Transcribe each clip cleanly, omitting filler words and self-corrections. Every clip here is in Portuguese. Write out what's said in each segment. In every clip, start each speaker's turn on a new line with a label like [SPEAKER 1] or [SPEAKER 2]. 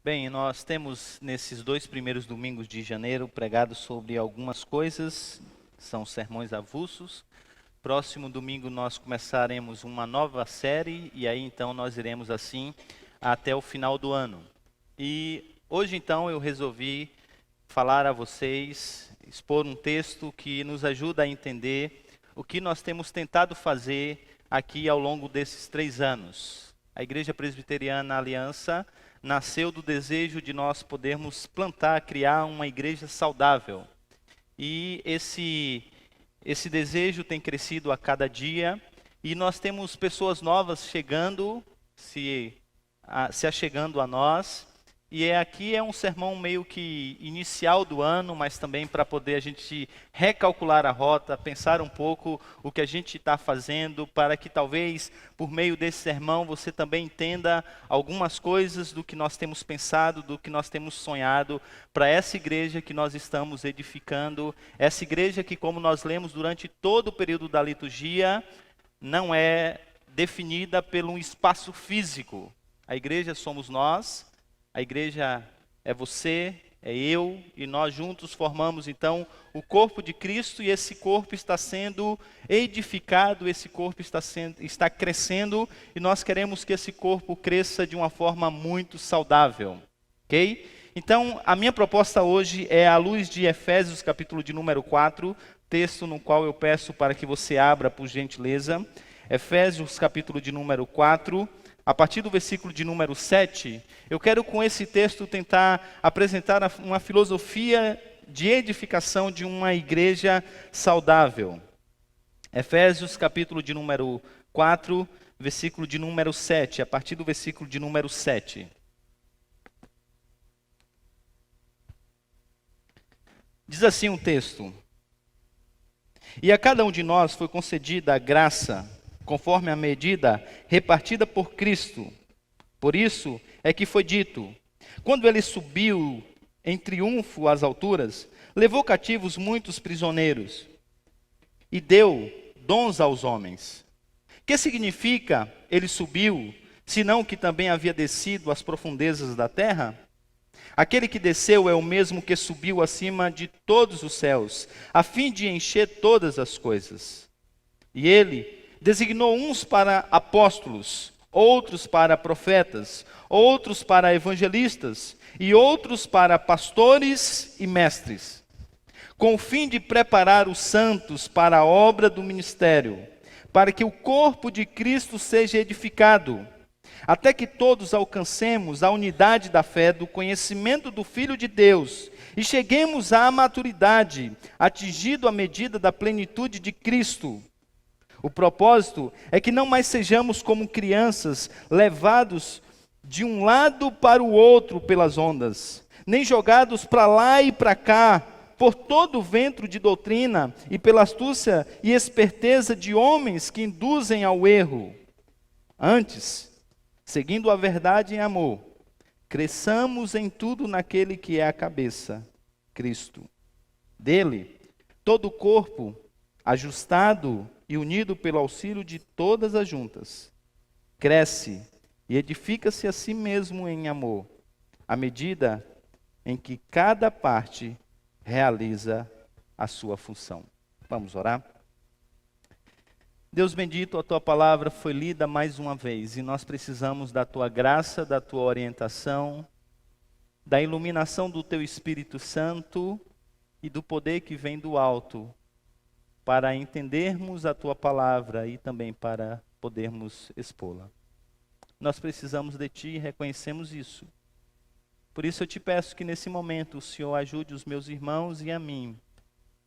[SPEAKER 1] Bem, nós temos nesses 2 primeiros domingos de janeiro pregado sobre algumas coisas, são sermões avulsos. Próximo domingo nós começaremos uma nova série e aí então nós iremos assim até o final do ano. E hoje então eu resolvi falar a vocês, expor um texto que nos ajuda a entender o que nós temos tentado fazer aqui ao longo desses 3 anos. A Igreja Presbiteriana Aliança nasceu do desejo de nós podermos plantar, criar uma igreja saudável. E esse desejo tem crescido a cada dia e nós temos pessoas novas chegando, se achegando a nós. E aqui é um sermão meio que inicial do ano, mas também para poder a gente recalcular a rota, pensar um pouco o que a gente está fazendo, para que talvez por meio desse sermão você também entenda algumas coisas do que nós temos pensado, do que nós temos sonhado para essa igreja que nós estamos edificando. Essa igreja que, como nós lemos durante todo o período da liturgia, não é definida por um espaço físico. A igreja somos nós. A igreja é você, é eu, e nós juntos formamos então o corpo de Cristo, e esse corpo está sendo edificado, esse corpo está crescendo, e nós queremos que esse corpo cresça de uma forma muito saudável, ok? Então, a minha proposta hoje é à luz de Efésios, capítulo de número 4, texto no qual eu peço para que você abra, por gentileza. Efésios, capítulo de número 4, a partir do versículo de número 7, eu quero com esse texto tentar apresentar uma filosofia de edificação de uma igreja saudável. Efésios, capítulo de número 4, versículo de número 7, a partir do versículo de número 7. Diz assim o texto: E a cada um de nós foi concedida a graça, conforme a medida repartida por Cristo. Por isso é que foi dito: quando ele subiu em triunfo às alturas, levou cativos muitos prisioneiros e deu dons aos homens. Que significa ele subiu, senão que também havia descido às profundezas da terra? Aquele que desceu é o mesmo que subiu acima de todos os céus, a fim de encher todas as coisas. E ele designou uns para apóstolos, outros para profetas, outros para evangelistas e outros para pastores e mestres, com o fim de preparar os santos para a obra do ministério, para que o corpo de Cristo seja edificado, até que todos alcancemos a unidade da fé, do conhecimento do Filho de Deus, e cheguemos à maturidade, atingindo a medida da plenitude de Cristo. O propósito é que não mais sejamos como crianças, levados de um lado para o outro pelas ondas, nem jogados para lá e para cá, por todo o vento de doutrina e pela astúcia e esperteza de homens que induzem ao erro. Antes, seguindo a verdade em amor, cresçamos em tudo naquele que é a cabeça, Cristo. Dele, todo o corpo, ajustado e unido pelo auxílio de todas as juntas, cresce e edifica-se a si mesmo em amor, à medida em que cada parte realiza a sua função. Vamos orar? Deus bendito, a tua palavra foi lida mais uma vez e nós precisamos da tua graça, da tua orientação, da iluminação do teu Espírito Santo e do poder que vem do alto, para entendermos a tua palavra e também para podermos expô-la. Nós precisamos de ti e reconhecemos isso. Por isso eu te peço que nesse momento o Senhor ajude os meus irmãos e a mim,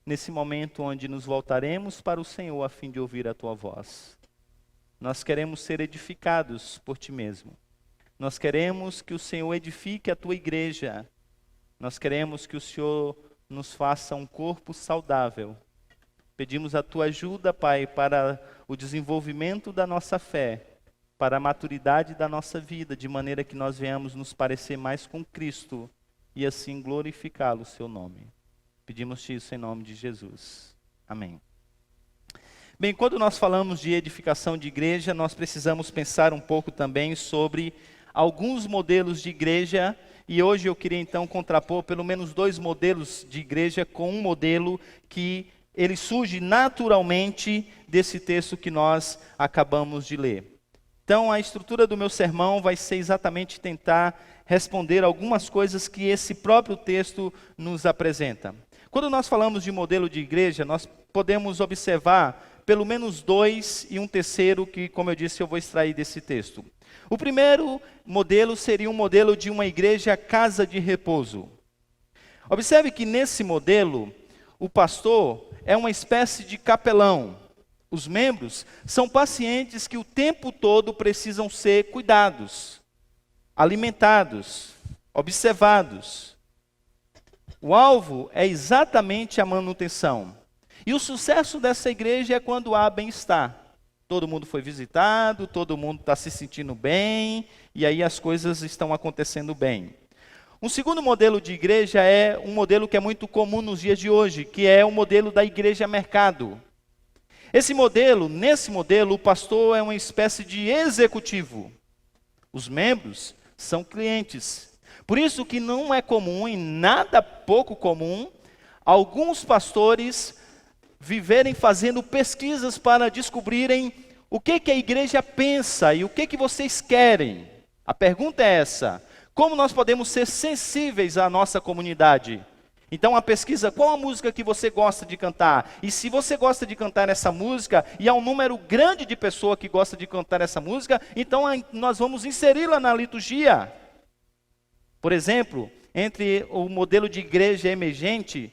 [SPEAKER 1] nesse momento onde nos voltaremos para o Senhor a fim de ouvir a tua voz. Nós queremos ser edificados por ti mesmo. Nós queremos que o Senhor edifique a tua igreja. Nós queremos que o Senhor nos faça um corpo saudável. Pedimos a tua ajuda, Pai, para o desenvolvimento da nossa fé, para a maturidade da nossa vida, de maneira que nós venhamos nos parecer mais com Cristo e assim glorificá-lo, o seu nome. Pedimos-te isso em nome de Jesus. Amém. Bem, quando nós falamos de edificação de igreja, nós precisamos pensar um pouco também sobre alguns modelos de igreja e hoje eu queria então contrapor pelo menos 2 modelos de igreja com um modelo que ele surge naturalmente desse texto que nós acabamos de ler. Então a estrutura do meu sermão vai ser exatamente tentar responder algumas coisas que esse próprio texto nos apresenta. Quando nós falamos de modelo de igreja, nós podemos observar pelo menos 2 e um terceiro que, como eu disse, eu vou extrair desse texto. O primeiro modelo seria um modelo de uma igreja casa de repouso. Observe que nesse modelo, o pastor é uma espécie de capelão. Os membros são pacientes que o tempo todo precisam ser cuidados, alimentados, observados. O alvo é exatamente a manutenção. E o sucesso dessa igreja é quando há bem-estar. Todo mundo foi visitado, todo mundo está se sentindo bem, e aí as coisas estão acontecendo bem. Um segundo modelo de igreja é um modelo que é muito comum nos dias de hoje, que é o modelo da igreja mercado. Nesse modelo, o pastor é uma espécie de executivo. Os membros são clientes. Por isso que não é comum, e nada pouco comum, alguns pastores viverem fazendo pesquisas para descobrirem o que a igreja pensa e o que vocês querem. A pergunta é essa: como nós podemos ser sensíveis à nossa comunidade? Então a pesquisa, qual a música que você gosta de cantar? E se você gosta de cantar essa música, e há um número grande de pessoas que gosta de cantar essa música, então nós vamos inseri-la na liturgia. Por exemplo, entre o modelo de igreja emergente,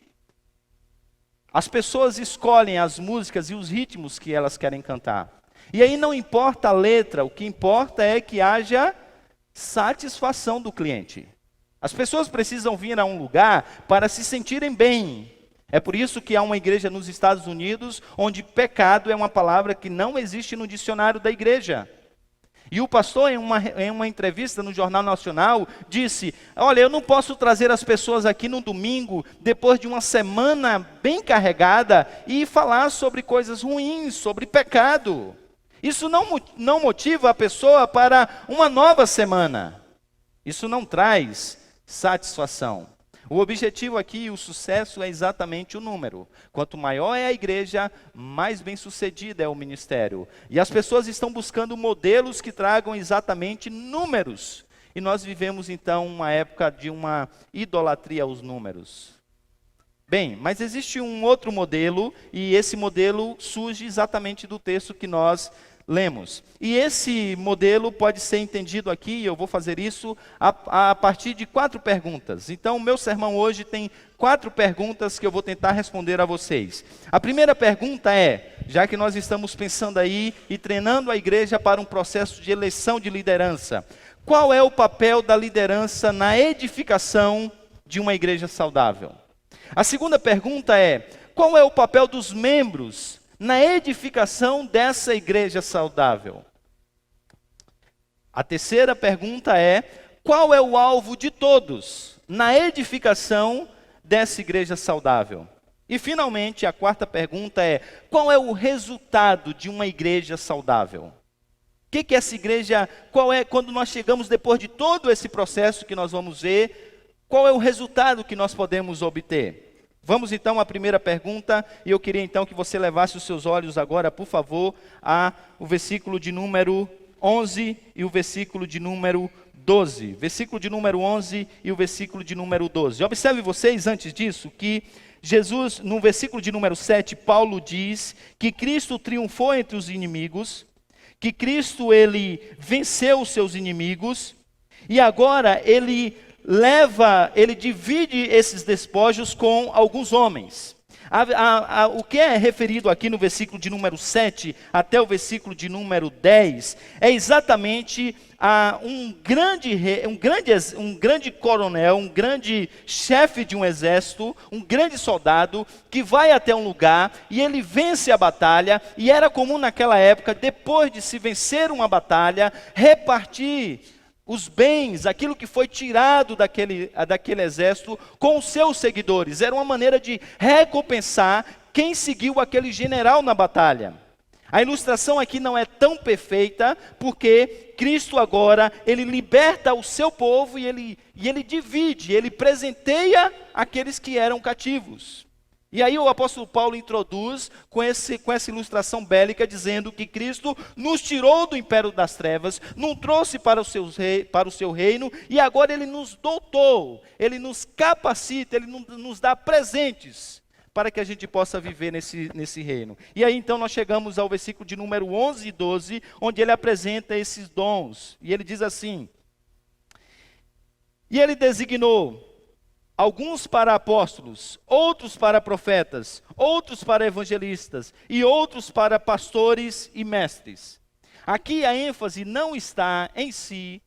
[SPEAKER 1] as pessoas escolhem as músicas e os ritmos que elas querem cantar. E aí não importa a letra, o que importa é que haja satisfação do cliente. As pessoas precisam vir a um lugar para se sentirem bem. É por isso que há uma igreja nos Estados Unidos onde pecado é uma palavra que não existe no dicionário da igreja. E o pastor, em uma entrevista no Jornal Nacional, disse: olha, eu não posso trazer as pessoas aqui no domingo, depois de uma semana bem carregada, e falar sobre coisas ruins, sobre pecado. Isso não motiva a pessoa para uma nova semana. Isso não traz satisfação. O objetivo aqui, o sucesso, é exatamente o número. Quanto maior é a igreja, mais bem sucedida é o ministério. E as pessoas estão buscando modelos que tragam exatamente números. E nós vivemos então uma época de uma idolatria aos números. Bem, mas existe um outro modelo, e esse modelo surge exatamente do texto que nós lemos. E esse modelo pode ser entendido aqui, eu vou fazer isso a partir de 4 perguntas. Então, o meu sermão hoje tem 4 perguntas que eu vou tentar responder a vocês. A primeira pergunta é, já que nós estamos pensando aí e treinando a igreja para um processo de eleição de liderança, qual é o papel da liderança na edificação de uma igreja saudável? A segunda pergunta é, qual é o papel dos membros na edificação dessa igreja saudável? A terceira pergunta é, qual é o alvo de todos na edificação dessa igreja saudável? E finalmente, a quarta pergunta é, qual é o resultado de uma igreja saudável? O que essa igreja, quando nós chegamos depois de todo esse processo que nós vamos ver, qual é o resultado que nós podemos obter? Vamos então à primeira pergunta, e eu queria então que você levasse os seus olhos agora, por favor, ao versículo de número 11 e o versículo de número 12. Versículo de número 11 e o versículo de número 12. Observe vocês, antes disso, que Jesus, no versículo de número 7, Paulo diz que Cristo triunfou entre os inimigos, que Cristo, ele venceu os seus inimigos, e agora ele divide esses despojos com alguns homens. O que é referido aqui no versículo de número 7 até o versículo de número 10 é exatamente um grande coronel, um grande chefe de um exército, um grande soldado que vai até um lugar e ele vence a batalha, e era comum naquela época, depois de se vencer uma batalha, repartir os bens, aquilo que foi tirado daquele exército com os seus seguidores. Era uma maneira de recompensar quem seguiu aquele general na batalha. A ilustração aqui não é tão perfeita, porque Cristo agora, ele liberta o seu povo e ele divide, ele presenteia aqueles que eram cativos. E aí o apóstolo Paulo introduz com essa ilustração bélica, dizendo que Cristo nos tirou do império das trevas, nos trouxe para o seu reino, e agora ele nos dotou, ele nos capacita, ele nos dá presentes, para que a gente possa viver nesse reino. E aí então nós chegamos ao versículo de número 11 e 12, onde ele apresenta esses dons. E ele diz assim: e ele designou alguns para apóstolos, outros para profetas, outros para evangelistas e outros para pastores e mestres. Aqui a ênfase não está em si,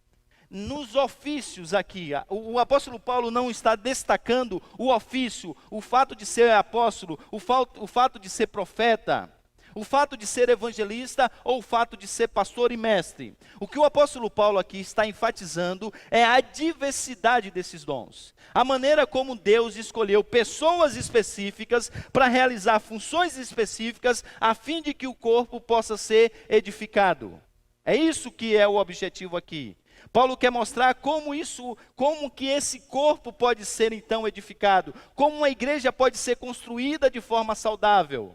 [SPEAKER 1] nos ofícios aqui. O apóstolo Paulo não está destacando o ofício, o fato de ser apóstolo, o fato de ser profeta, o fato de ser evangelista ou o fato de ser pastor e mestre. O que o apóstolo Paulo aqui está enfatizando é a diversidade desses dons. A maneira como Deus escolheu pessoas específicas para realizar funções específicas a fim de que o corpo possa ser edificado. É isso que é o objetivo aqui. Paulo quer mostrar como que esse corpo pode ser então edificado, como uma igreja pode ser construída de forma saudável.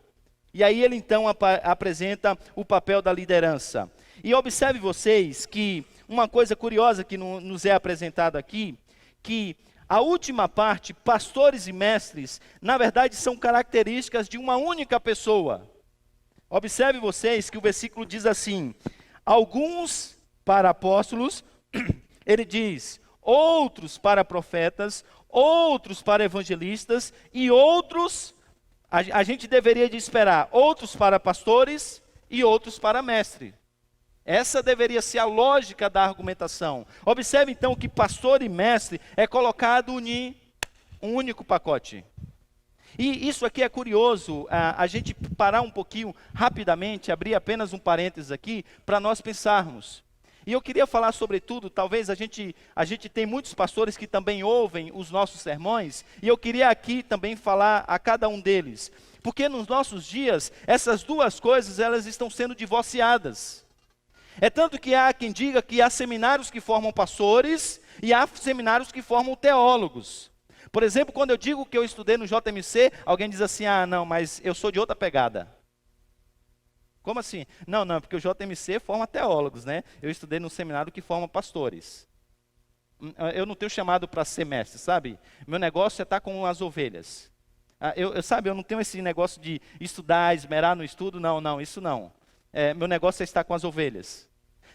[SPEAKER 1] E aí ele então apresenta o papel da liderança. E observe vocês que uma coisa curiosa que nos é apresentado aqui, que a última parte, pastores e mestres, na verdade são características de uma única pessoa. Observe vocês que o versículo diz assim: alguns para apóstolos, ele diz, outros para profetas, outros para evangelistas e outros, a gente deveria de esperar, outros para pastores e outros para mestre. Essa deveria ser a lógica da argumentação. Observe então que pastor e mestre é colocado em um único pacote. E isso aqui é curioso, a gente parar um pouquinho rapidamente, abrir apenas um parênteses aqui, para nós pensarmos. E eu queria falar sobretudo, talvez a gente tem muitos pastores que também ouvem os nossos sermões, e eu queria aqui também falar a cada um deles. Porque nos nossos dias, essas duas coisas, elas estão sendo divorciadas. É tanto que há quem diga que há seminários que formam pastores, e há seminários que formam teólogos. Por exemplo, quando eu digo que eu estudei no JMC, alguém diz assim, não, mas eu sou de outra pegada. Como assim? Não, porque o JMC forma teólogos, né? Eu estudei num seminário que forma pastores. Eu não tenho chamado para ser mestre, sabe? Meu negócio é estar com as ovelhas. Eu não tenho esse negócio de estudar, esmerar no estudo, não, isso não. Meu negócio é estar com as ovelhas.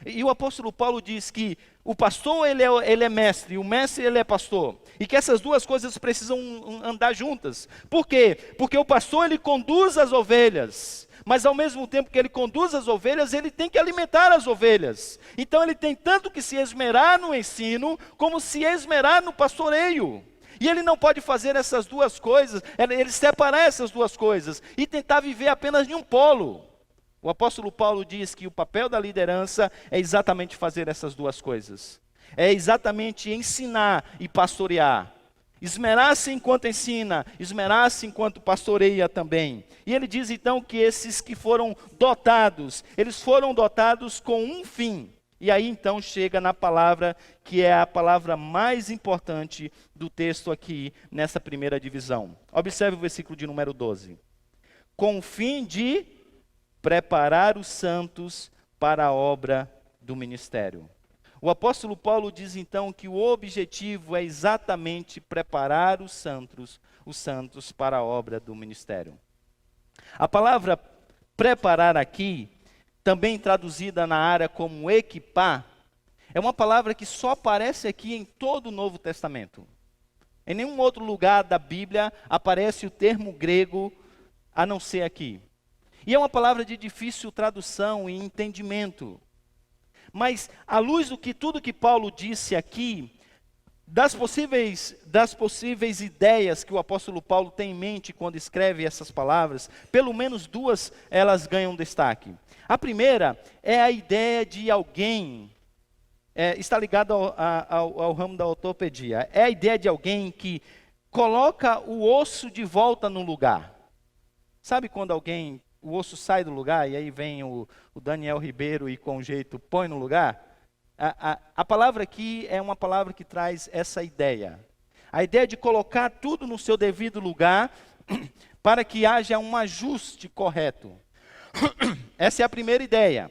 [SPEAKER 1] E o apóstolo Paulo diz que o pastor ele é mestre, e o mestre ele é pastor. E que essas duas coisas precisam andar juntas. Por quê? Porque o pastor ele conduz as ovelhas. Mas ao mesmo tempo que ele conduz as ovelhas, ele tem que alimentar as ovelhas. Então ele tem tanto que se esmerar no ensino, como se esmerar no pastoreio. E ele não pode fazer essas duas coisas, ele separar essas duas coisas e tentar viver apenas de um polo. O apóstolo Paulo diz que o papel da liderança é exatamente fazer essas duas coisas. É exatamente ensinar e pastorear. Esmerar-se enquanto ensina, esmerar-se enquanto pastoreia também. E ele diz então que esses que foram dotados, eles foram dotados com um fim. E aí então chega na palavra que é a palavra mais importante do texto aqui, nessa primeira divisão. Observe o versículo de número 12. Com o fim de preparar os santos para a obra do ministério. O apóstolo Paulo diz então que o objetivo é exatamente preparar os santos para a obra do ministério. A palavra preparar aqui, também traduzida na área como equipar, é uma palavra que só aparece aqui em todo o Novo Testamento. Em nenhum outro lugar da Bíblia aparece o termo grego, a não ser aqui. E é uma palavra de difícil tradução e entendimento. Mas, à luz do que tudo que Paulo disse aqui, das possíveis ideias que o apóstolo Paulo tem em mente quando escreve essas palavras, pelo menos duas elas ganham destaque. A primeira é a ideia de alguém, está ligada ao ramo da ortopedia, é a ideia de alguém que coloca o osso de volta no lugar. Sabe quando o osso sai do lugar e aí vem o Daniel Ribeiro e com jeito põe no lugar? A palavra aqui é uma palavra que traz essa ideia. A ideia de colocar tudo no seu devido lugar para que haja um ajuste correto. Essa é a primeira ideia.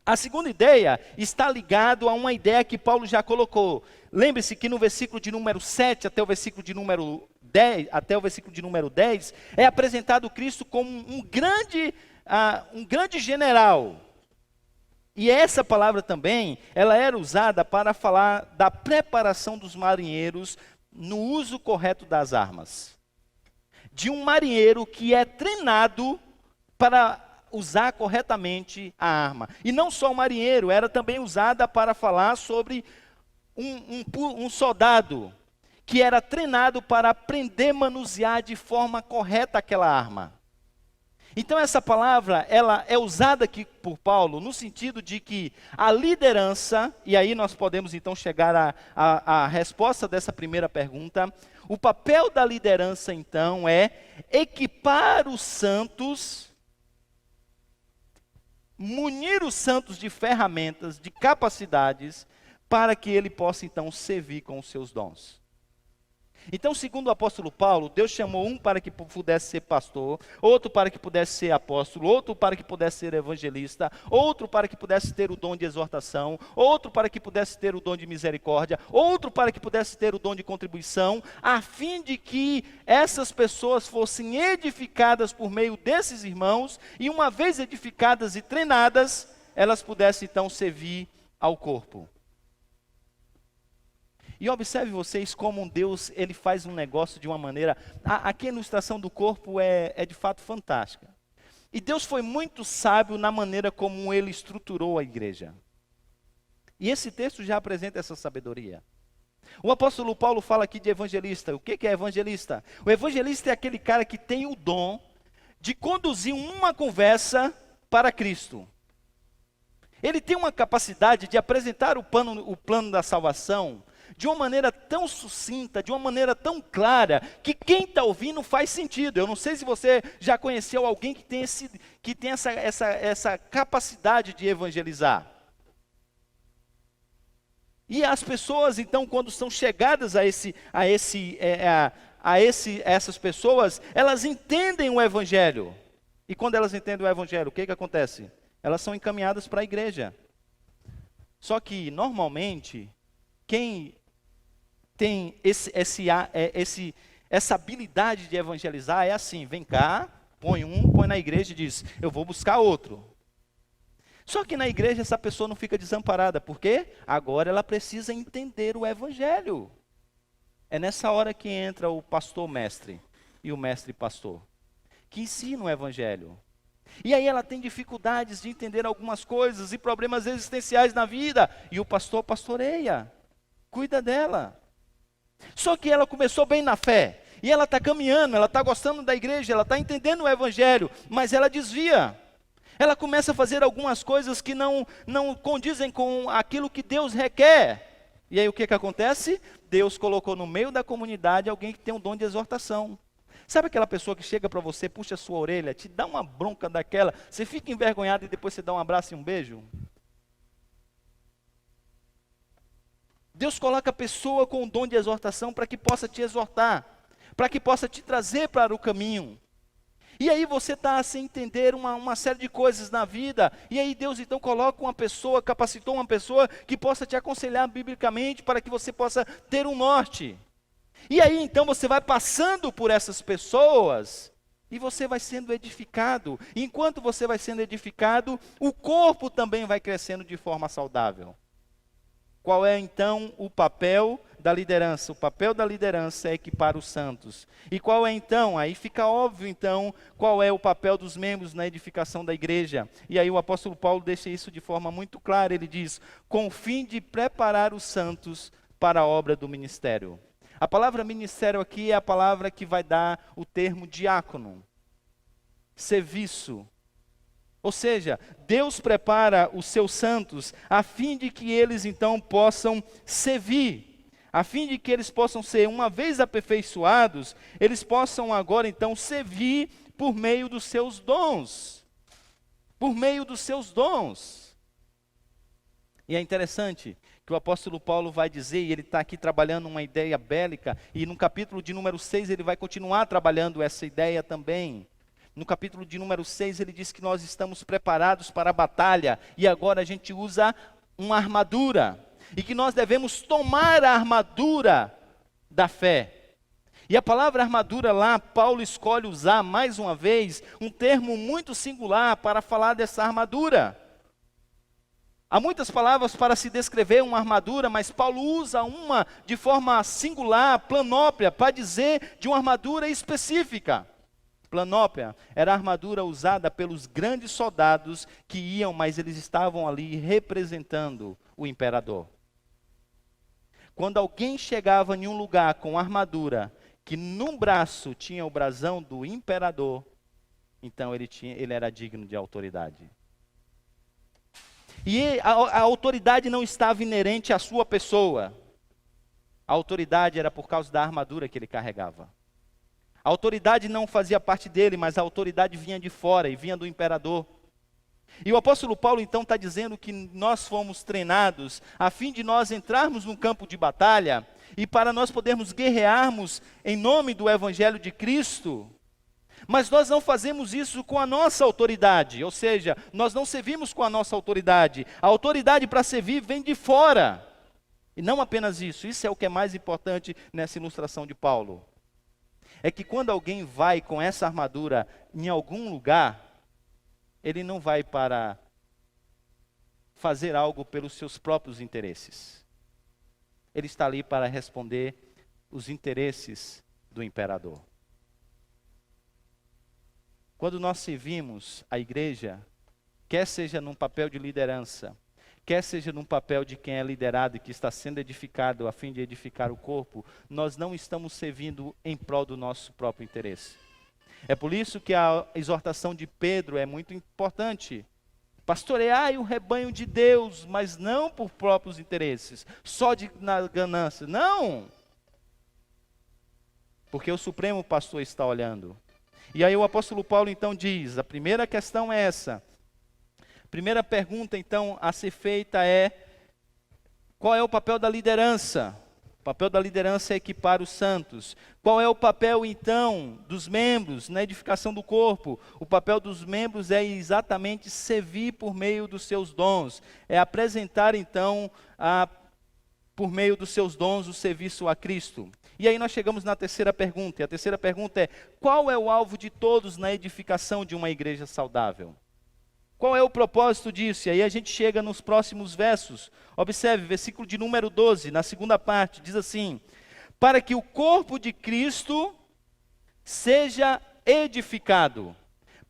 [SPEAKER 1] A segunda ideia está ligado a uma ideia que Paulo já colocou. Lembre-se que no versículo de número 7 até o versículo de número 10, é apresentado Cristo como um grande general. E essa palavra também, ela era usada para falar da preparação dos marinheiros no uso correto das armas. De um marinheiro que é treinado para usar corretamente a arma. E não só o marinheiro, era também usada para falar sobre um soldado que era treinado para aprender a manusear de forma correta aquela arma. Então essa palavra, ela é usada aqui por Paulo no sentido de que a liderança, e aí nós podemos então chegar à resposta dessa primeira pergunta, o papel da liderança então é equipar os santos, munir os santos de ferramentas, de capacidades, para que ele possa então servir com os seus dons. Então, segundo o apóstolo Paulo, Deus chamou um para que pudesse ser pastor, outro para que pudesse ser apóstolo, outro para que pudesse ser evangelista, outro para que pudesse ter o dom de exortação, outro para que pudesse ter o dom de misericórdia, outro para que pudesse ter o dom de contribuição, a fim de que essas pessoas fossem edificadas por meio desses irmãos, e uma vez edificadas e treinadas, elas pudessem então servir ao corpo. E observe vocês como Deus, ele faz um negócio de uma maneira... Aqui a ilustração do corpo é de fato fantástica. E Deus foi muito sábio na maneira como ele estruturou a igreja. E esse texto já apresenta essa sabedoria. O apóstolo Paulo fala aqui de evangelista. O que é evangelista? O evangelista é aquele cara que tem o dom de conduzir uma conversa para Cristo. Ele tem uma capacidade de apresentar o plano da salvação de uma maneira tão sucinta, de uma maneira tão clara, que quem está ouvindo faz sentido. Eu não sei se você já conheceu alguém que tem essa capacidade de evangelizar. E as pessoas, então, quando são chegadas a essas pessoas, elas entendem o evangelho. E quando elas entendem o evangelho, o que acontece? Elas são encaminhadas para a igreja. Só que, normalmente, quem tem essa habilidade de evangelizar é assim: vem cá, põe na igreja e diz, eu vou buscar outro. Só que na igreja essa pessoa não fica desamparada, porque agora ela precisa entender o evangelho. É nessa hora que entra o pastor mestre e o mestre pastor, que ensina o evangelho. E aí ela tem dificuldades de entender algumas coisas e problemas existenciais na vida, e o pastor pastoreia, cuida dela. Só que ela começou bem na fé, e ela está caminhando, ela está gostando da igreja, ela está entendendo o evangelho, mas ela desvia. Ela começa a fazer algumas coisas que não condizem com aquilo que Deus requer. E aí o que acontece? Deus colocou no meio da comunidade alguém que tem um dom de exortação. Sabe aquela pessoa que chega para você, puxa a sua orelha, te dá uma bronca daquela, você fica envergonhado e depois você dá um abraço e um beijo? Deus coloca a pessoa com o dom de exortação para que possa te exortar, para que possa te trazer para o caminho. E aí você está a se entender uma série de coisas na vida, e aí Deus então coloca uma pessoa, capacitou uma pessoa que possa te aconselhar biblicamente para que você possa ter um norte. E aí então você vai passando por essas pessoas e você vai sendo edificado. E enquanto você vai sendo edificado, o corpo também vai crescendo de forma saudável. Qual é então o papel da liderança? O papel da liderança é equipar os santos. E qual é então? Aí fica óbvio então qual é o papel dos membros na edificação da igreja. E aí o apóstolo Paulo deixa isso de forma muito clara. Ele diz, com o fim de preparar os santos para a obra do ministério. A palavra ministério aqui é a palavra que vai dar o termo diácono, serviço. Ou seja, Deus prepara os seus santos a fim de que eles então possam servir, a fim de que eles possam ser, uma vez aperfeiçoados, eles possam agora então servir por meio dos seus dons. Por meio dos seus dons. E é interessante que o apóstolo Paulo vai dizer, e ele está aqui trabalhando uma ideia bélica, e no capítulo de número 6 ele vai continuar trabalhando essa ideia também. No capítulo de número 6 ele diz que nós estamos preparados para a batalha, e agora a gente usa uma armadura, e que nós devemos tomar a armadura da fé. E a palavra armadura lá, Paulo escolhe usar mais uma vez um termo muito singular para falar dessa armadura. Há muitas palavras para se descrever uma armadura, mas Paulo usa uma de forma singular, planópia, para dizer de uma armadura específica. Planópia era a armadura usada pelos grandes soldados que iam, mas eles estavam ali representando o imperador. Quando alguém chegava em um lugar com armadura, que num braço tinha o brasão do imperador, então ele era digno de autoridade. E a autoridade não estava inerente à sua pessoa. A autoridade era por causa da armadura que ele carregava. A autoridade não fazia parte dele, mas a autoridade vinha de fora e vinha do imperador. E o apóstolo Paulo então está dizendo que nós fomos treinados a fim de nós entrarmos num campo de batalha e para nós podermos guerrearmos em nome do evangelho de Cristo. Mas nós não fazemos isso com a nossa autoridade, ou seja, nós não servimos com a nossa autoridade. A autoridade para servir vem de fora. E não apenas isso, isso é o que é mais importante nessa ilustração de Paulo. É que quando alguém vai com essa armadura em algum lugar, ele não vai para fazer algo pelos seus próprios interesses. Ele está ali para responder os interesses do imperador. Quando nós servimos a igreja, quer seja num papel de liderança, quer seja num papel de quem é liderado e que está sendo edificado a fim de edificar o corpo, nós não estamos servindo em prol do nosso próprio interesse. É por isso que a exortação de Pedro é muito importante. Pastoreai o rebanho de Deus, mas não por próprios interesses, só na ganância. Não! Porque o Supremo Pastor está olhando. E aí o apóstolo Paulo então diz, a primeira questão é essa. A primeira pergunta então a ser feita é, qual é o papel da liderança? O papel da liderança é equipar os santos. Qual é o papel então dos membros na edificação do corpo? O papel dos membros é exatamente servir por meio dos seus dons. É apresentar então, por meio dos seus dons, o serviço a Cristo. E aí nós chegamos na terceira pergunta, e a terceira pergunta é, qual é o alvo de todos na edificação de uma igreja saudável? Qual é o propósito disso? E aí a gente chega nos próximos versos. Observe, versículo de número 12, na segunda parte, diz assim, para que o corpo de Cristo seja edificado.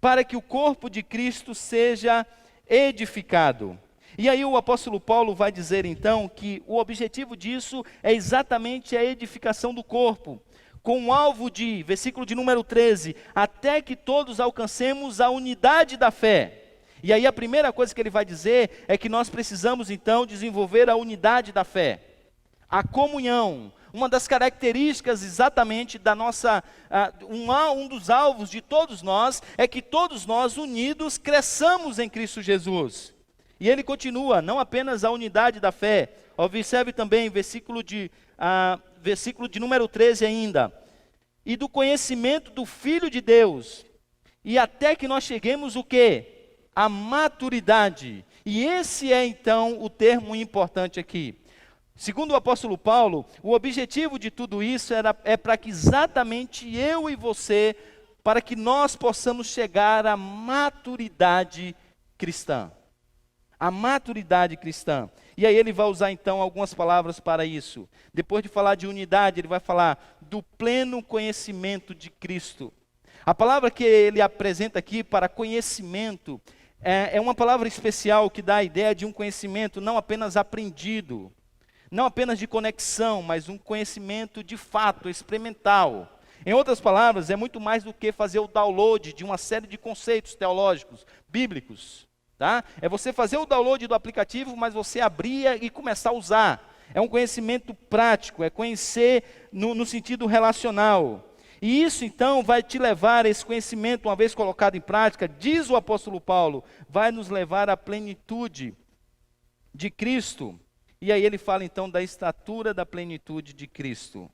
[SPEAKER 1] Para que o corpo de Cristo seja edificado. E aí o apóstolo Paulo vai dizer então que o objetivo disso é exatamente a edificação do corpo, com o alvo de, versículo de número 13, até que todos alcancemos a unidade da fé. E aí a primeira coisa que ele vai dizer é que nós precisamos então desenvolver a unidade da fé, a comunhão. Uma das características exatamente da nossa, um dos alvos de todos nós é que todos nós unidos cresçamos em Cristo Jesus. E ele continua, não apenas a unidade da fé. Observe também, versículo de número 13 ainda. E do conhecimento do Filho de Deus. E até que nós cheguemos o quê? A maturidade. E esse é então o termo importante aqui. Segundo o apóstolo Paulo, o objetivo de tudo isso é para que exatamente eu e você, para que nós possamos chegar à maturidade cristã. A maturidade cristã. E aí ele vai usar então algumas palavras para isso. Depois de falar de unidade, ele vai falar do pleno conhecimento de Cristo. A palavra que ele apresenta aqui para conhecimento é uma palavra especial que dá a ideia de um conhecimento não apenas aprendido, não apenas de conexão, mas um conhecimento de fato, experimental. Em outras palavras, é muito mais do que fazer o download de uma série de conceitos teológicos, bíblicos. Tá? É você fazer o download do aplicativo, mas você abrir e começar a usar. É um conhecimento prático, é conhecer no sentido relacional. E isso então vai te levar, esse conhecimento, uma vez colocado em prática, diz o apóstolo Paulo, vai nos levar à plenitude de Cristo. E aí ele fala então da estatura da plenitude de Cristo.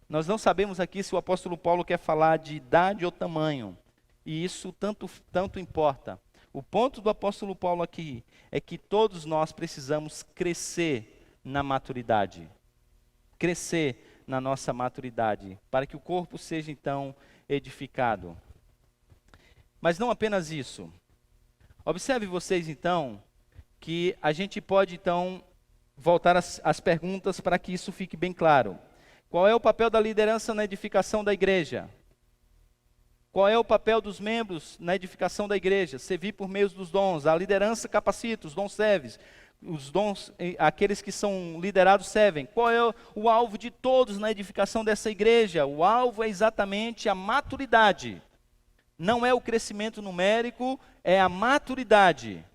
[SPEAKER 1] Nós não sabemos aqui se o apóstolo Paulo quer falar de idade ou tamanho. E isso tanto importa. O ponto do apóstolo Paulo aqui é que todos nós precisamos crescer na maturidade. Crescer na nossa maturidade, para que o corpo seja então edificado. Mas não apenas isso. Observe vocês então, que a gente pode então voltar às perguntas para que isso fique bem claro. Qual é o papel da liderança na edificação da igreja? Qual é o papel dos membros na edificação da igreja? Servir por meio dos dons. A liderança capacita, os dons servem. Os dons, aqueles que são liderados servem. Qual é o alvo de todos na edificação dessa igreja? O alvo é exatamente a maturidade. Não é o crescimento numérico, é a maturidade.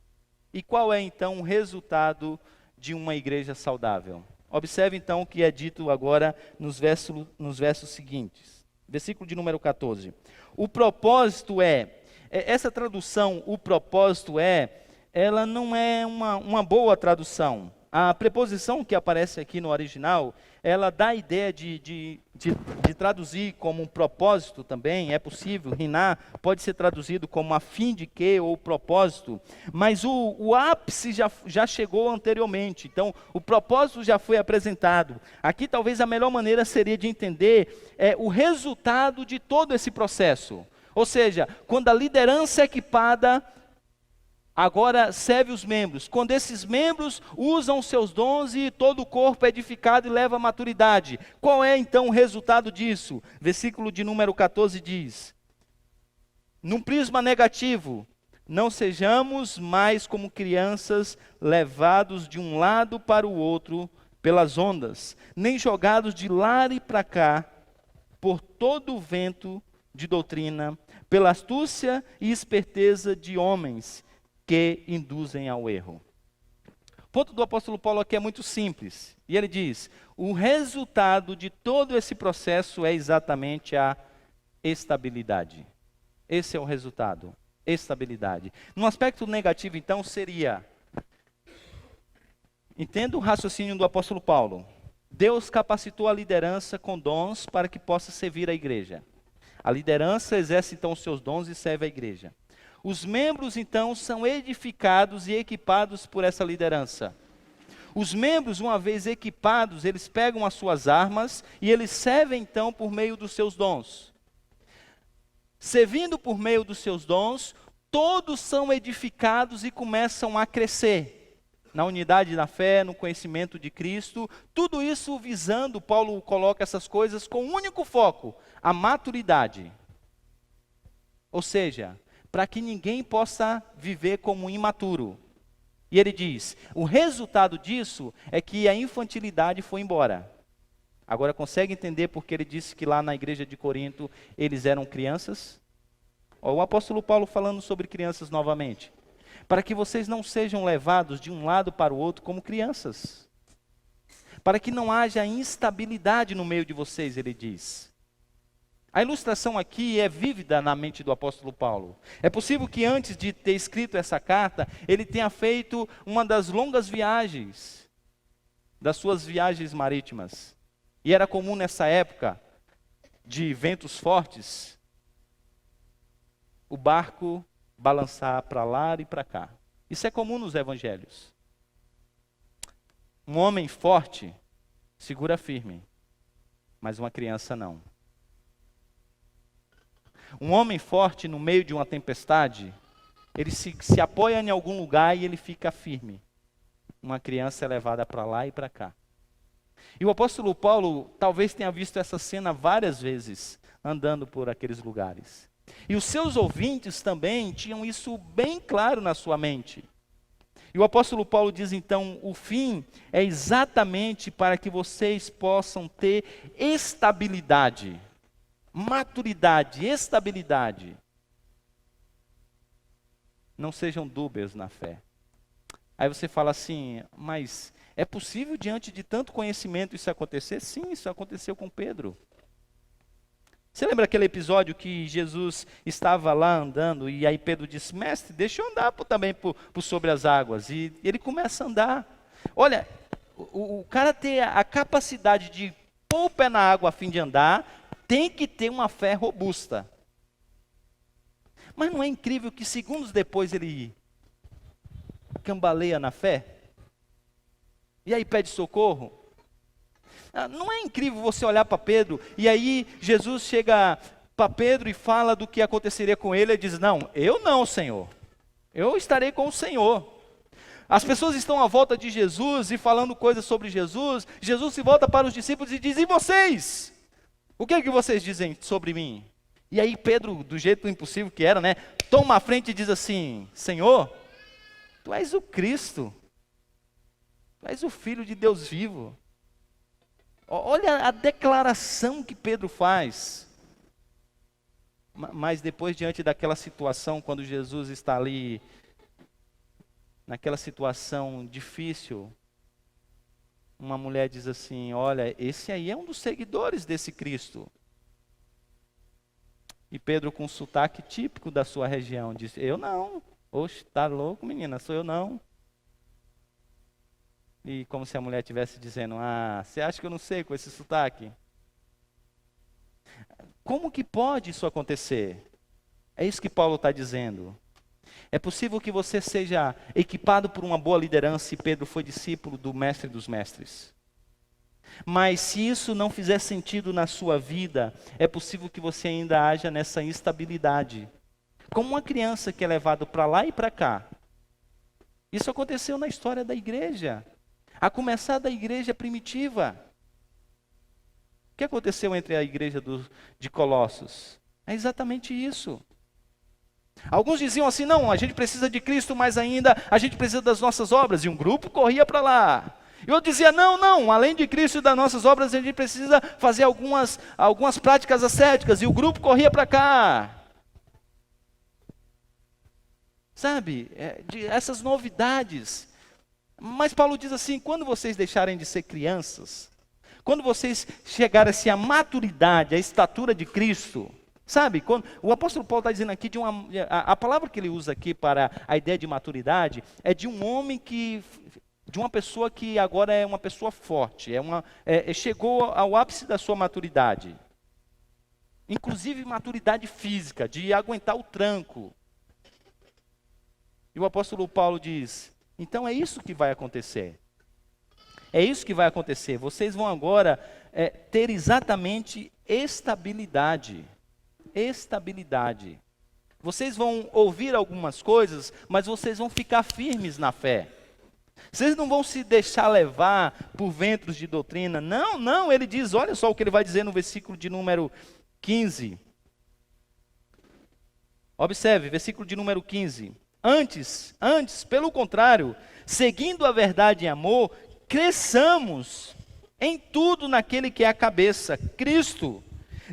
[SPEAKER 1] E qual é então o resultado de uma igreja saudável? Observe então o que é dito agora nos versos seguintes. Versículo de número 14. O propósito essa tradução, o propósito ela não é uma boa tradução. A preposição que aparece aqui no original, ela dá a ideia de traduzir como um propósito também, é possível, riná pode ser traduzido como a fim de que ou propósito, mas o ápice já chegou anteriormente, então o propósito já foi apresentado. Aqui talvez a melhor maneira seria de entender o resultado de todo esse processo, ou seja, quando a liderança é equipada, agora serve os membros. Quando esses membros usam seus dons e todo o corpo é edificado e leva à maturidade. Qual é então o resultado disso? Versículo de número 14 diz: num prisma negativo, não sejamos mais como crianças levados de um lado para o outro pelas ondas, nem jogados de lá e para cá por todo o vento de doutrina, pela astúcia e esperteza de homens que induzem ao erro. O ponto do apóstolo Paulo aqui é muito simples. E ele diz, o resultado de todo esse processo é exatamente a estabilidade. Esse é o resultado, estabilidade. No aspecto negativo, então, seria, entenda o raciocínio do apóstolo Paulo. Deus capacitou a liderança com dons para que possa servir a igreja. A liderança exerce então os seus dons e serve a igreja. Os membros, então, são edificados e equipados por essa liderança. Os membros, uma vez equipados, eles pegam as suas armas e eles servem, então, por meio dos seus dons. Servindo por meio dos seus dons, todos são edificados e começam a crescer. Na unidade da fé, no conhecimento de Cristo, tudo isso visando, Paulo coloca essas coisas com um único foco, a maturidade. Ou seja, para que ninguém possa viver como imaturo. E ele diz, o resultado disso é que a infantilidade foi embora. Agora consegue entender porque ele disse que lá na igreja de Corinto eles eram crianças? Ó, o apóstolo Paulo falando sobre crianças novamente. Para que vocês não sejam levados de um lado para o outro como crianças. Para que não haja instabilidade no meio de vocês, ele diz. A ilustração aqui é vívida na mente do apóstolo Paulo. É possível que antes de ter escrito essa carta, ele tenha feito uma das longas viagens, das suas viagens marítimas. E era comum nessa época, de ventos fortes, o barco balançar para lá e para cá. Isso é comum nos evangelhos. Um homem forte segura firme, mas uma criança não. Um homem forte no meio de uma tempestade, ele se apoia em algum lugar e ele fica firme. Uma criança é levada para lá e para cá. E o apóstolo Paulo talvez tenha visto essa cena várias vezes, andando por aqueles lugares. E os seus ouvintes também tinham isso bem claro na sua mente. E o apóstolo Paulo diz então, o fim é exatamente para que vocês possam ter estabilidade. Maturidade, estabilidade. Não sejam dúbios na fé. Aí você fala assim, mas é possível diante de tanto conhecimento isso acontecer? Sim, isso aconteceu com Pedro. Você lembra aquele episódio que Jesus estava lá andando e aí Pedro disse, mestre, deixa eu andar também por sobre as águas. E ele começa a andar. Olha, o cara ter a capacidade de pôr o pé na água a fim de andar, tem que ter uma fé robusta. Mas não é incrível que segundos depois ele cambaleia na fé? E aí pede socorro? Não é incrível você olhar para Pedro, e aí Jesus chega para Pedro e fala do que aconteceria com ele, e diz, não, eu não, Senhor, eu estarei com o Senhor. As pessoas estão à volta de Jesus e falando coisas sobre Jesus, Jesus se volta para os discípulos e diz, e vocês? O que é que vocês dizem sobre mim? E aí Pedro, do jeito impossível que era, né, toma a frente e diz assim, Senhor, tu és o Cristo, tu és o Filho de Deus vivo. Olha a declaração que Pedro faz. Mas depois, diante daquela situação, quando Jesus está ali, naquela situação difícil, uma mulher diz assim, olha, esse aí é um dos seguidores desse Cristo. E Pedro, com um sotaque típico da sua região, disse, eu não. Oxe, tá louco, menina, sou eu não. E como se a mulher estivesse dizendo, você acha que eu não sei com esse sotaque? Como que pode isso acontecer? É isso que Paulo está dizendo. É possível que você seja equipado por uma boa liderança, e Pedro foi discípulo do mestre dos mestres. Mas se isso não fizer sentido na sua vida, é possível que você ainda haja nessa instabilidade. Como uma criança que é levada para lá e para cá. Isso aconteceu na história da igreja. A começar da igreja primitiva. O que aconteceu entre a igreja de Colossos? É exatamente isso. Alguns diziam assim, não, a gente precisa de Cristo, mas ainda a gente precisa das nossas obras. E um grupo corria para lá. E outro dizia, não, além de Cristo e das nossas obras, a gente precisa fazer algumas práticas ascéticas. E o grupo corria para cá. Sabe, essas novidades. Mas Paulo diz assim, quando vocês deixarem de ser crianças, quando vocês chegarem à maturidade, à estatura de Cristo, sabe, o apóstolo Paulo está dizendo aqui, a palavra que ele usa aqui para a ideia de maturidade, é de um homem de uma pessoa que agora é uma pessoa forte, chegou ao ápice da sua maturidade, inclusive maturidade física, de aguentar o tranco. E o apóstolo Paulo diz, então é isso que vai acontecer. É isso que vai acontecer. Vocês vão agora ter exatamente estabilidade. Estabilidade. Vocês vão ouvir algumas coisas, mas vocês vão ficar firmes na fé. Vocês não vão se deixar levar por ventos de doutrina. Não, ele diz, olha só o que ele vai dizer no versículo de número 15. Observe, versículo de número 15. Antes, pelo contrário, seguindo a verdade em amor, cresçamos em tudo naquele que é a cabeça, Cristo.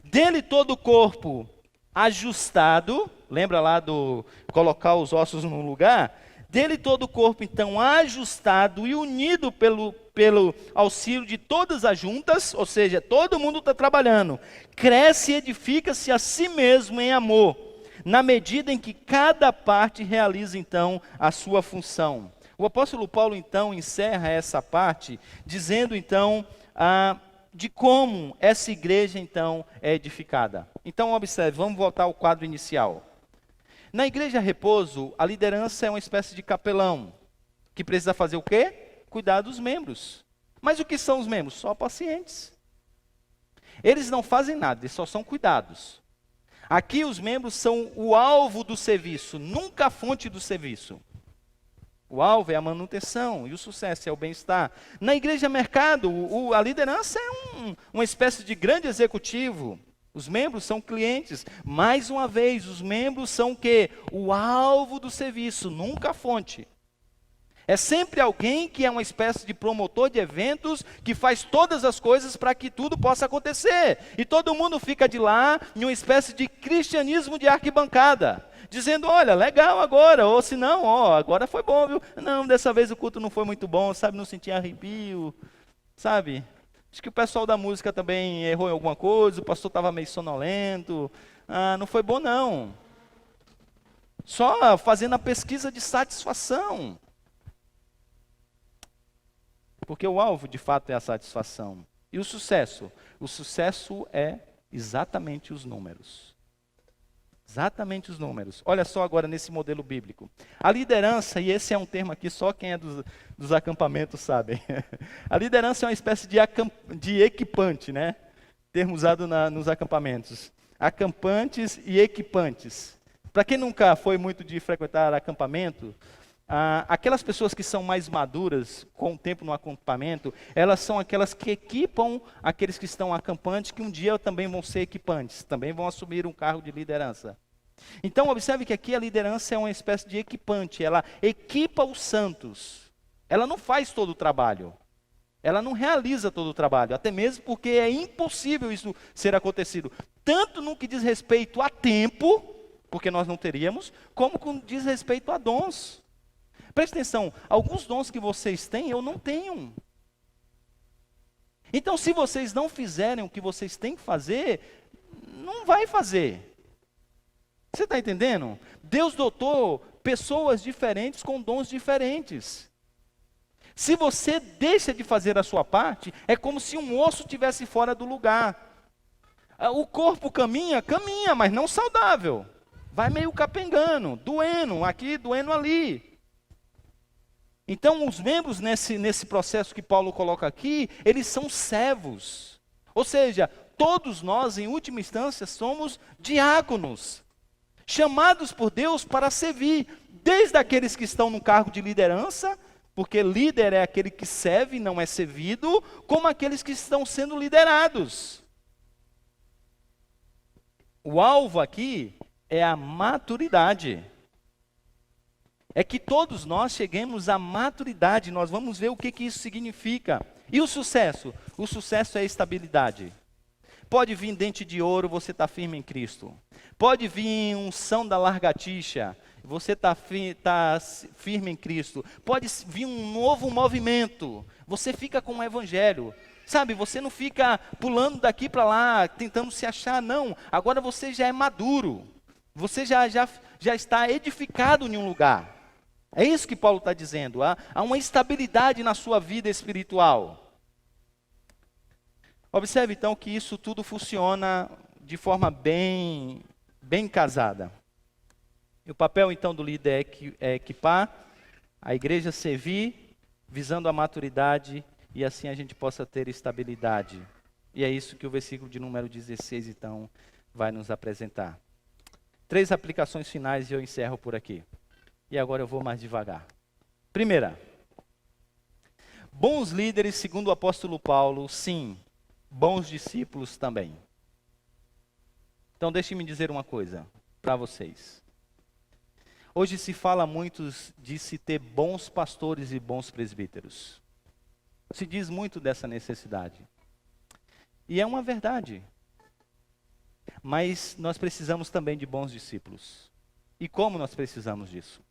[SPEAKER 1] Dele todo o corpo ajustado, lembra lá do colocar os ossos no lugar? Dele todo o corpo, então, ajustado e unido pelo auxílio de todas as juntas, ou seja, todo mundo está trabalhando, cresce e edifica-se a si mesmo em amor, na medida em que cada parte realiza, então, a sua função. O apóstolo Paulo, então, encerra essa parte, dizendo, então, de como essa igreja, então, é edificada. Então, observe, vamos voltar ao quadro inicial. Na igreja Repouso, a liderança é uma espécie de capelão, que precisa fazer o quê? Cuidar dos membros. Mas o que são os membros? Só pacientes. Eles não fazem nada, eles só são cuidados. Aqui os membros são o alvo do serviço, nunca a fonte do serviço. O alvo é a manutenção e o sucesso é o bem-estar. Na igreja mercado, a liderança é uma espécie de grande executivo. Os membros são clientes. Mais uma vez, os membros são o quê? O alvo do serviço, nunca a fonte. É sempre alguém que é uma espécie de promotor de eventos, que faz todas as coisas para que tudo possa acontecer. E todo mundo fica de lá em uma espécie de cristianismo de arquibancada, dizendo, olha, legal agora, ou se não, agora foi bom, viu? Não, dessa vez o culto não foi muito bom, sabe, não senti arrepio, sabe? Acho que o pessoal da música também errou em alguma coisa, o pastor estava meio sonolento, não foi bom não. Só fazendo a pesquisa de satisfação. Porque o alvo, de fato, é a satisfação. E o sucesso? O sucesso é exatamente os números. Exatamente os números. Olha só agora nesse modelo bíblico. A liderança, e esse é um termo aqui, só quem é dos acampamentos sabe. A liderança é uma espécie de equipante, né? Termo usado nos acampamentos. Acampantes e equipantes. Para quem nunca foi muito de frequentar acampamento, aquelas pessoas que são mais maduras com o tempo no acampamento, elas são aquelas que equipam aqueles que estão acampantes, que um dia também vão ser equipantes, também vão assumir um cargo de liderança. Então observe que aqui a liderança é uma espécie de equipante, ela equipa os santos. Ela não faz todo o trabalho. Ela não realiza todo o trabalho, até mesmo porque é impossível isso ser acontecido, tanto no que diz respeito a tempo, porque nós não teríamos, como no que diz respeito a dons. Preste atenção, alguns dons que vocês têm, eu não tenho. Então, se vocês não fizerem o que vocês têm que fazer, não vai fazer. Você está entendendo? Deus dotou pessoas diferentes com dons diferentes. Se você deixa de fazer a sua parte, é como se um osso estivesse fora do lugar. O corpo caminha, mas não saudável. Vai meio capengando, doendo aqui, doendo ali. Então, os membros nesse processo que Paulo coloca aqui, eles são servos. Ou seja, todos nós, em última instância, somos diáconos, chamados por Deus para servir, desde aqueles que estão no cargo de liderança, porque líder é aquele que serve, não é servido, como aqueles que estão sendo liderados. O alvo aqui é a maturidade. É que todos nós cheguemos à maturidade, nós vamos ver o que isso significa. E o sucesso? O sucesso é a estabilidade. Pode vir dente de ouro, você está firme em Cristo. Pode vir unção da largatixa, você está firme em Cristo. Pode vir um novo movimento, você fica com o evangelho. Sabe, você não fica pulando daqui para lá, tentando se achar, não. Agora você já é maduro, você já está edificado em um lugar. É isso que Paulo está dizendo, há uma estabilidade na sua vida espiritual. Observe então que isso tudo funciona de forma bem casada. E o papel então do líder é equipar, a igreja servir, visando a maturidade, e assim a gente possa ter estabilidade. E é isso que o versículo de número 16 então vai nos apresentar. 3 aplicações finais e eu encerro por aqui. E agora eu vou mais devagar. Primeira, bons líderes, segundo o apóstolo Paulo, sim, bons discípulos também. Então deixe-me dizer uma coisa para vocês. Hoje se fala muito de se ter bons pastores e bons presbíteros. Se diz muito dessa necessidade. E é uma verdade. Mas nós precisamos também de bons discípulos. E como nós precisamos disso?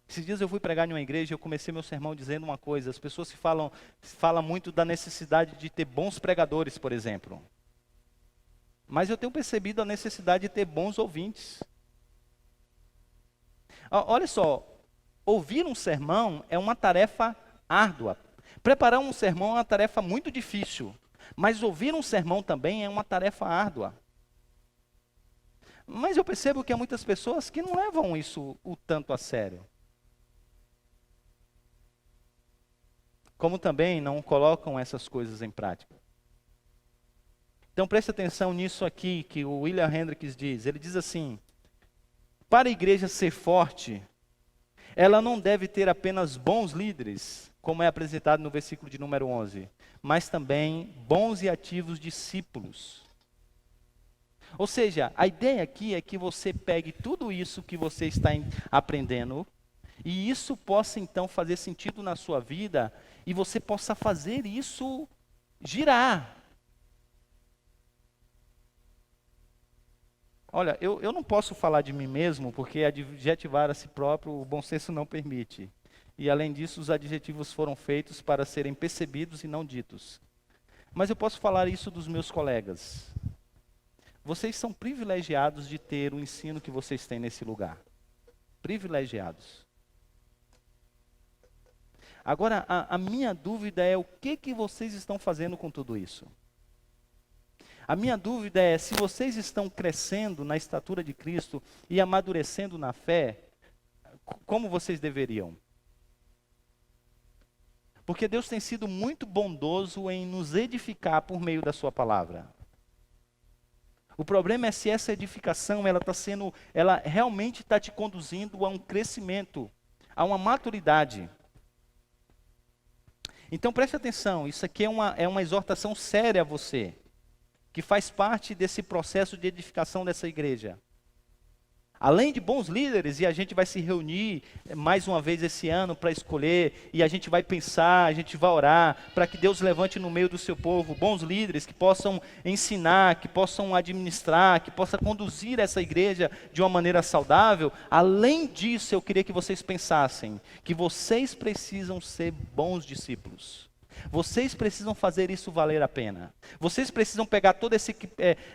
[SPEAKER 1] Esses dias eu fui pregar em uma igreja e eu comecei meu sermão dizendo uma coisa. As pessoas falam muito da necessidade de ter bons pregadores, por exemplo. Mas eu tenho percebido a necessidade de ter bons ouvintes. Olha só, ouvir um sermão é uma tarefa árdua. Preparar um sermão é uma tarefa muito difícil. Mas ouvir um sermão também é uma tarefa árdua. Mas eu percebo que há muitas pessoas que não levam isso o tanto a sério. Como também não colocam essas coisas em prática. Então preste atenção nisso aqui que o William Hendricks diz. Ele diz assim: para a igreja ser forte, ela não deve ter apenas bons líderes, como é apresentado no versículo de número 11, mas também bons e ativos discípulos. Ou seja, a ideia aqui é que você pegue tudo isso que você está aprendendo e isso possa então fazer sentido na sua vida e você possa fazer isso girar. Olha, eu não posso falar de mim mesmo, porque adjetivar a si próprio o bom senso não permite. E além disso, os adjetivos foram feitos para serem percebidos e não ditos. Mas eu posso falar isso dos meus colegas. Vocês são privilegiados de ter o ensino que vocês têm nesse lugar. Privilegiados. Agora, a minha dúvida é o que vocês estão fazendo com tudo isso? A minha dúvida é se vocês estão crescendo na estatura de Cristo e amadurecendo na fé, como vocês deveriam? Porque Deus tem sido muito bondoso em nos edificar por meio da sua palavra. O problema é se essa edificação, ela realmente está te conduzindo a um crescimento, a uma maturidade. Então preste atenção, isso aqui é uma exortação séria a você, que faz parte desse processo de edificação dessa igreja. Além de bons líderes, e a gente vai se reunir mais uma vez esse ano para escolher, e a gente vai pensar, a gente vai orar, para que Deus levante no meio do seu povo bons líderes que possam ensinar, que possam administrar, que possam conduzir essa igreja de uma maneira saudável. Além disso, eu queria que vocês pensassem que vocês precisam ser bons discípulos. Vocês precisam fazer isso valer a pena. Vocês precisam pegar todas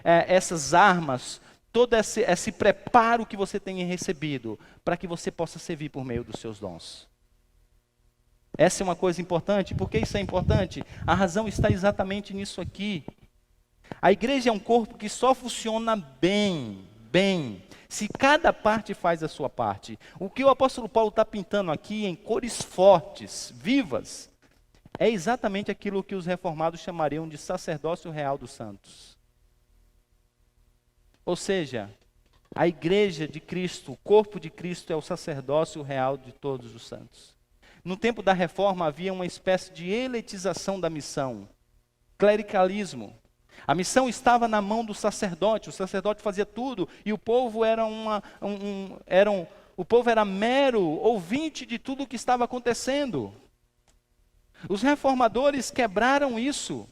[SPEAKER 1] essas armas, todo esse preparo que você tem recebido, para que você possa servir por meio dos seus dons. Essa é uma coisa importante. Por que isso é importante? A razão está exatamente nisso aqui. A igreja é um corpo que só funciona bem, se cada parte faz a sua parte. O que o apóstolo Paulo está pintando aqui em cores fortes, vivas, é exatamente aquilo que os reformados chamariam de sacerdócio real dos santos. Ou seja, a igreja de Cristo, o corpo de Cristo é o sacerdócio real de todos os santos. No tempo da reforma havia uma espécie de elitização da missão, clericalismo. A missão estava na mão do sacerdote, o sacerdote fazia tudo e o povo era mero ouvinte de tudo o que estava acontecendo. Os reformadores quebraram isso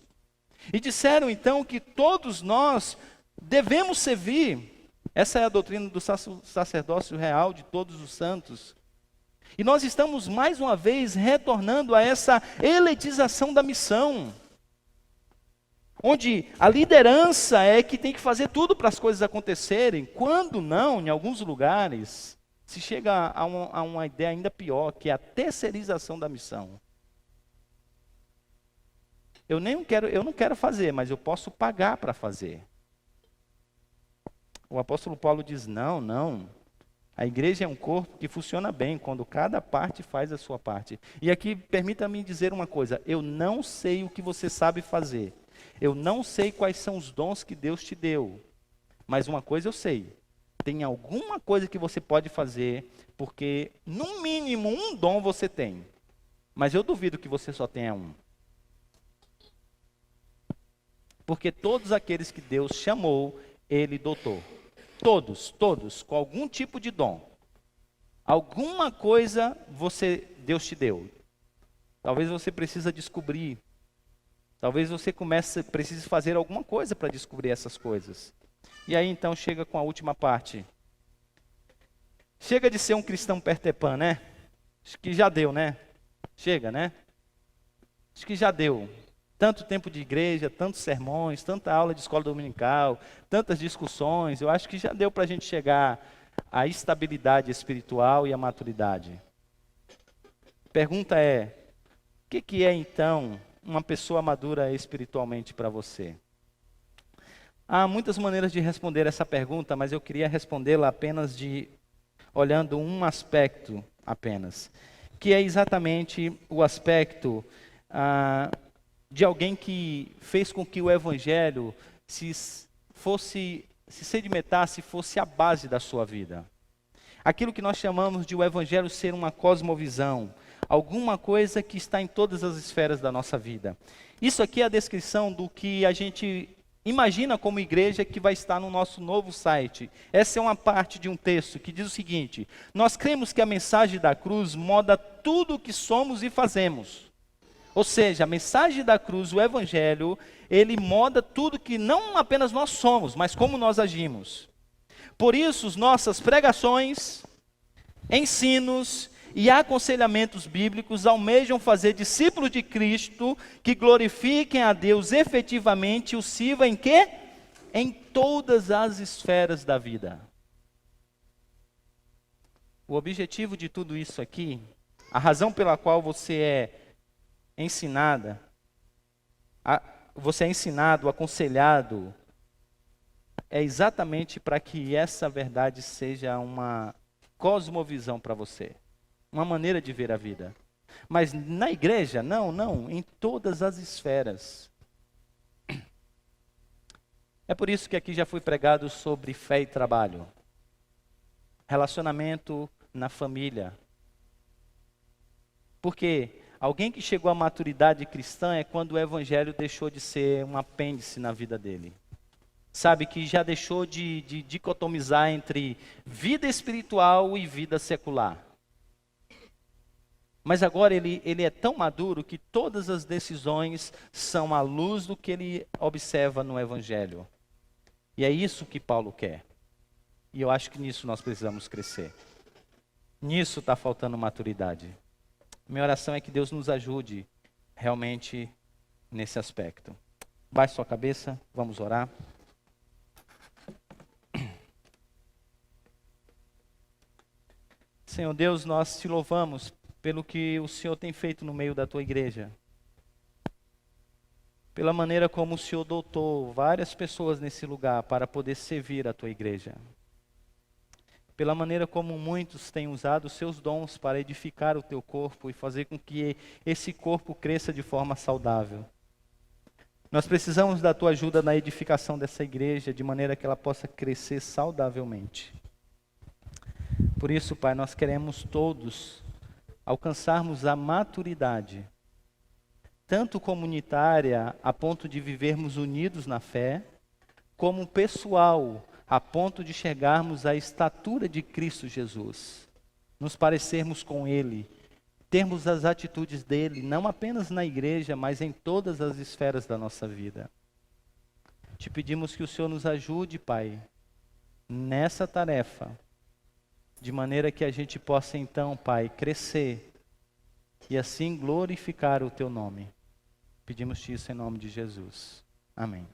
[SPEAKER 1] e disseram então que todos nós devemos servir. Essa é a doutrina do sacerdócio real de todos os santos. E nós estamos mais uma vez retornando a essa elitização da missão, onde a liderança é que tem que fazer tudo para as coisas acontecerem, quando não, em alguns lugares, se chega a uma ideia ainda pior, que é a terceirização da missão. Eu não quero fazer, mas eu posso pagar para fazer. O apóstolo Paulo diz, não. A igreja é um corpo que funciona bem, quando cada parte faz a sua parte. E aqui, permita-me dizer uma coisa, eu não sei o que você sabe fazer. Eu não sei quais são os dons que Deus te deu. Mas uma coisa eu sei, tem alguma coisa que você pode fazer, porque no mínimo um dom você tem. Mas eu duvido que você só tenha um. Porque todos aqueles que Deus chamou, Ele dotou. Todos, com algum tipo de dom. Alguma coisa Deus te deu. Talvez você precise descobrir. Talvez você precise fazer alguma coisa para descobrir essas coisas. E aí então chega com a última parte. Chega de ser um cristão Peter Pan, né? Acho que já deu, né? Chega, né? Acho que já deu. Tanto tempo de igreja, tantos sermões, tanta aula de escola dominical, tantas discussões. Eu acho que já deu para a gente chegar à estabilidade espiritual e à maturidade. Pergunta é, o que é então uma pessoa madura espiritualmente para você? Há muitas maneiras de responder essa pergunta, mas eu queria respondê-la apenas olhando um aspecto apenas, que é exatamente o aspecto de alguém que fez com que o evangelho se sedimentasse, fosse a base da sua vida. Aquilo que nós chamamos de o evangelho ser uma cosmovisão, alguma coisa que está em todas as esferas da nossa vida. Isso aqui é a descrição do que a gente imagina como igreja que vai estar no nosso novo site. Essa é uma parte de um texto que diz o seguinte: nós cremos que a mensagem da cruz muda tudo o que somos e fazemos. Ou seja, a mensagem da cruz, o evangelho, ele muda tudo que não apenas nós somos, mas como nós agimos. Por isso, nossas pregações, ensinos e aconselhamentos bíblicos almejam fazer discípulos de Cristo que glorifiquem a Deus efetivamente e o sirvam em quê? Em todas as esferas da vida. O objetivo de tudo isso aqui A razão pela qual você é ensinada, você é ensinado, aconselhado, é exatamente para que essa verdade seja uma cosmovisão para você, uma maneira de ver a vida. Mas na igreja, não, em todas as esferas. É por isso que aqui já foi pregado sobre fé e trabalho, relacionamento na família. Porque alguém que chegou à maturidade cristã é quando o evangelho deixou de ser um apêndice na vida dele. Sabe, que já deixou de dicotomizar entre vida espiritual e vida secular. Mas agora ele é tão maduro que todas as decisões são à luz do que ele observa no evangelho. E é isso que Paulo quer. E eu acho que nisso nós precisamos crescer. Nisso está faltando maturidade. Minha oração é que Deus nos ajude realmente nesse aspecto. Baixe sua cabeça, vamos orar. Senhor Deus, nós te louvamos pelo que o Senhor tem feito no meio da tua igreja. Pela maneira como o Senhor dotou várias pessoas nesse lugar para poder servir a tua igreja. Pela maneira como muitos têm usado os seus dons para edificar o teu corpo e fazer com que esse corpo cresça de forma saudável. Nós precisamos da tua ajuda na edificação dessa igreja, de maneira que ela possa crescer saudavelmente. Por isso, Pai, nós queremos todos alcançarmos a maturidade, tanto comunitária, a ponto de vivermos unidos na fé, como pessoal, a ponto de chegarmos à estatura de Cristo Jesus, nos parecermos com Ele, termos as atitudes dele, não apenas na igreja, mas em todas as esferas da nossa vida. Te pedimos que o Senhor nos ajude, Pai, nessa tarefa, de maneira que a gente possa então, Pai, crescer e assim glorificar o Teu nome. Pedimos-te isso em nome de Jesus. Amém.